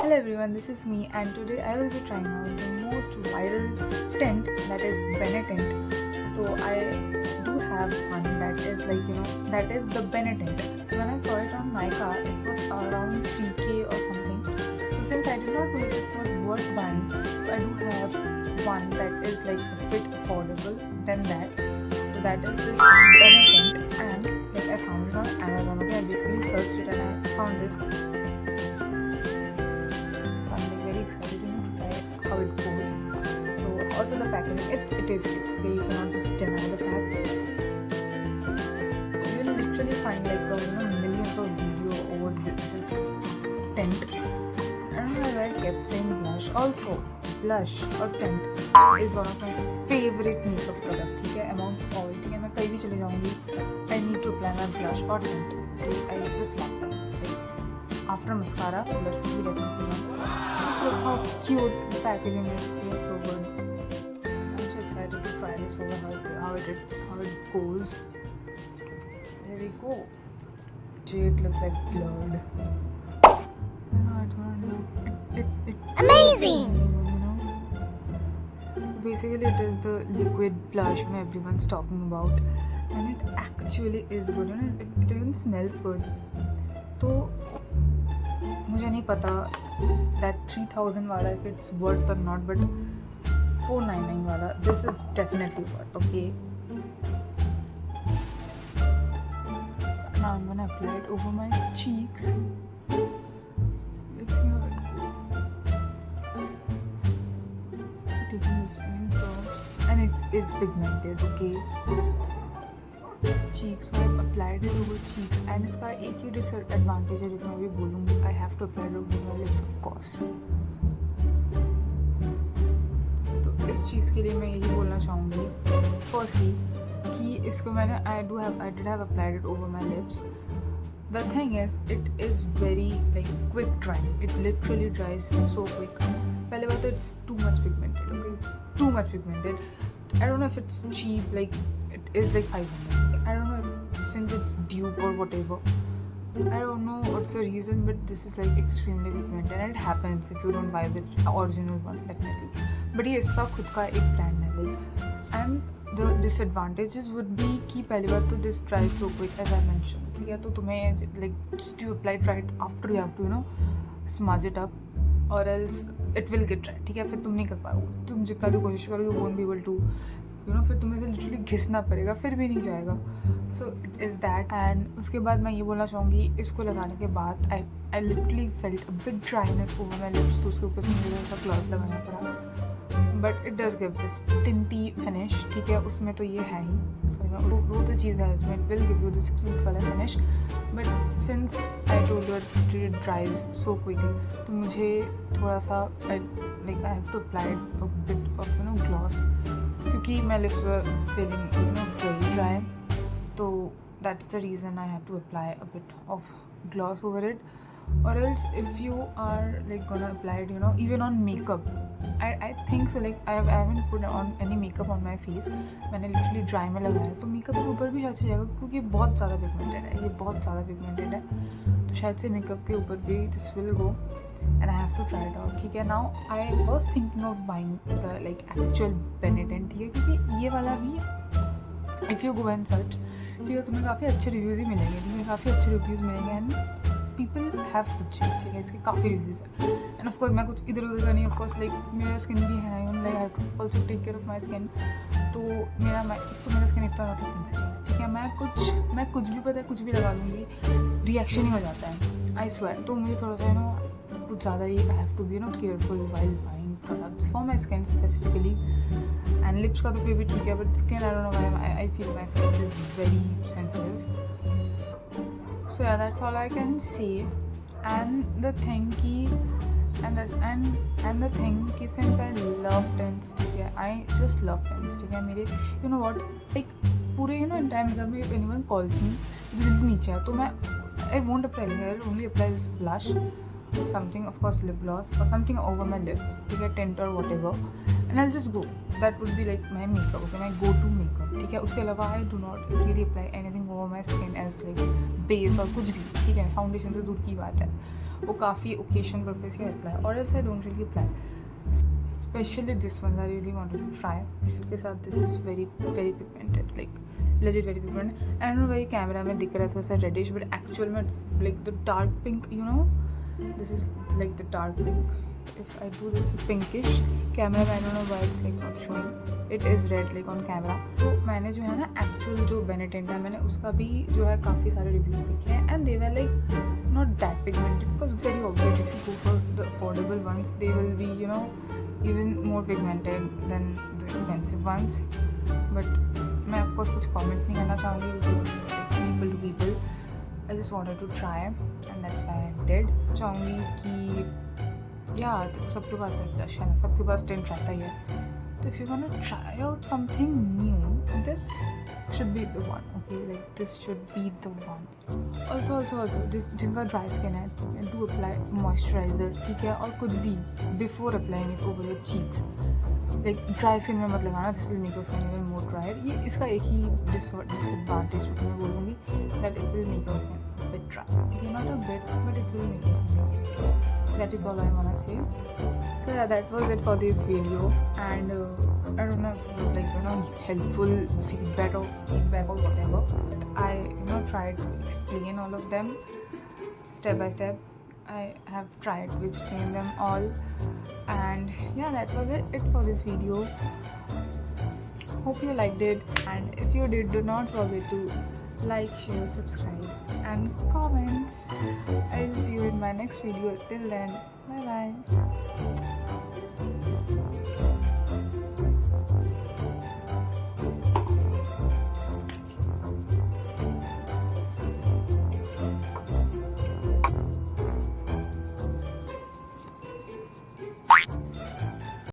Hello everyone, this is me and today I will be trying out the most viral tint, that is Benetint. So I do have one that is that is the Benetint. So when I saw it on Nykaa, it was around 3K or something. So since I did not know if it was worth buying, so I do have one that is like a bit affordable than that. So that is this Benetint, and I found it on Amazon. Okay, I basically searched it and I found this. Excited to try how it goes. So also the packaging, it is cute. Okay, you cannot just deny the fact. You will literally find millions of videos over this tint. I don't know why I kept saying blush. Also, blush or tint is one of my favorite makeup product. ठीक है, among all. ठीक है, मैं कहीं भी चले जाऊँगी, I need to apply my blush or tint. I just love them. After mascara, blush will be definitely one. Just look how cute the packaging is. So good. I'm so excited to try this over how it goes. So here we go. It looks like blurred. Amazing! Basically, it is the liquid blush everyone's talking about, and it actually is good. It even smells good. तो मुझे नहीं पता that 3000 वाला if it's worth or not, but 499 वाला this is definitely worth. Okay, so now I'm gonna apply it over my cheeks. Let's see how it goes. Taking this pen drops, and it is pigmented. Okay, cheeks, so I've applied it over cheeks, and इसका एक ही disadvantage है जो मैं अभी बोलूँगी. I have to apply it over my lips, of course. तो इस चीज़ के लिए मैं यही बोलना चाहूँगी. Firstly, कि इसको मैंने I did have applied it over my lips. The thing is, it is very quick drying. It literally dries so quick. पहले बात तो it's too much pigmented. Okay, it's too much pigmented. I don't know if it's cheap. It is 500. I don't know if, since it's dupe or whatever. I don't know what's the reason, but this is extremely pigmented, and it happens if you don't buy the original one, definitely. But ये इसका खुद का एक brand है, and the disadvantages would be कि पहली बार तो this dries so quick, as I mentioned. ठीक है, तो तुम्हें just to apply it right after you have to smudge it up, or else it will get dry. ठीक है, फिर तुम नहीं कर पाओगे. तुम जितना भी कोशिश करो, you won't be able to. फिर तुम्हें तो लिटरली घिसना पड़ेगा, फिर भी नहीं जाएगा. So it is that. And उसके बाद मैं ये बोलना चाहूँगी, इसको लगाने के बाद I literally felt a bit dryness over my lips. तो उसके ऊपर से मुझे ऐसा ग्लॉस लगाना पड़ा, but it does give this tinty finish. ठीक है, उसमें तो ये है ही. सॉरी, वो तो चीज़ है इसमें, it will give you this cute वाला finish. But since I told you it dries so quickly, तो मुझे थोड़ा सा I have to apply a bit of gloss, क्योंकि my lips were feeling very dry. So that's the reason I had to apply a bit of gloss over it. Or else if you are gonna apply it even on makeup, I think so. I haven't put on any makeup on my face. मैंने literally dry में लगाया, तो makeup के ऊपर भी अच्छा जाएगा, क्योंकि बहुत ज़्यादा pigmented है, ये बहुत ज़्यादा pigmented है. तो शायद से makeup के ऊपर भी this will go, and I have to try it out. ठीक है, now I was thinking of buying the actual Benetint. ठीक है, क्योंकि ये वाला भी if you go and search, ठीक है, तुम्हें काफ़ी अच्छे रिव्यूज़ ही मिलेंगे, एंड पीपल हैव परचेज्ड. ठीक है, इसके काफ़ी रिव्यूज़ हैं. एंड ऑफ कोर्स मैं कुछ इधर उधर का नहीं, ऑफ कोर्स मेरा स्किन भी है, I have to also take care of my skin. तो मेरा स्किन इतना ज़्यादा सेंसिटिव है. ठीक है, मैं कुछ भी पता है, कुछ भी लगा लूँगी, रिएक्शन ही हो जाता है, आई स्वेयर. तो मुझे थोड़ा सा कुछ ज़्यादा ही I have to be careful while buying products for my skin specifically. And lips का तो फिर भी ठीक है, but skin I don't know why I feel my skin is very sensitive. So yeah, that's all I can say. And the thing कि since I love tints, ठीक है, I just love tints. ठीक है, मेरे you know what, पूरे entire makeup में if anyone calls me, तो जल्दी नीचे है, तो मैं I won't apply it. I'll only apply this blush, something, of course lip gloss or something over my lip, ठीक है, tint or whatever, and I'll just go. That would be my makeup, okay, my go-to makeup. ठीक है, उसके अलावा I do not really apply anything over my skin as base और कुछ भी. ठीक है, फाउंडेशन तो दूर की बात है. वो काफ़ी ओकेशन पर्पज के अप्लाई, और else I don't really apply, specially this one I really wanted to try के साथ. This is very very pigmented, like legit very pigmented. I don't know why camera में दिख रहा है थोड़ा सा रेडिश, बट एक्चुअल में it's like the dark pink, you know, this is like the dark pink. If I do this pinkish, camera में I don't know why it's like not showing, it is red like on camera. तो मैंने जो है ना actual जो बेनेटेंट है मैंने उसका भी जो है काफ़ी सारे रिव्यूज़ देखे हैं, and they were like not that pigmented, because it's very obvious if you go for the affordable ones they will be, you know, even more pigmented than the expensive ones. But मैं of course कुछ comments नहीं करना चाहूँगी, because people to people. I just wanted to try and that's why I did. चाहूँगी कि या सबके पास एक ब्लश है ना, सबके पास टिंट रहता ही है, तो if you want to try out something new, this should be the one. Okay, like this should be the one. Also जिनका ड्राई स्किन है, do apply moisturizer, ठीक है, और कुछ भी before applying it over your cheeks. Like dry skin में मत लगाना, this will make your skin even more drier. ये इसका एक ही disadvantage मैं बोलूँगी, that it will make your skin a bit dry. Okay, not a bit, but it will make your skin dry. That is all I wanna say. So yeah, that was it for this video, and I don't know if it was like, you know, helpful feedback or whatever, but I, you know, tried to explain all of them step by step. I have tried to explain them all, and yeah, that was it for this video. Hope you liked it, and if you did, do not forget to like, share, subscribe and comments. I will see you in my next video. Till then, bye bye.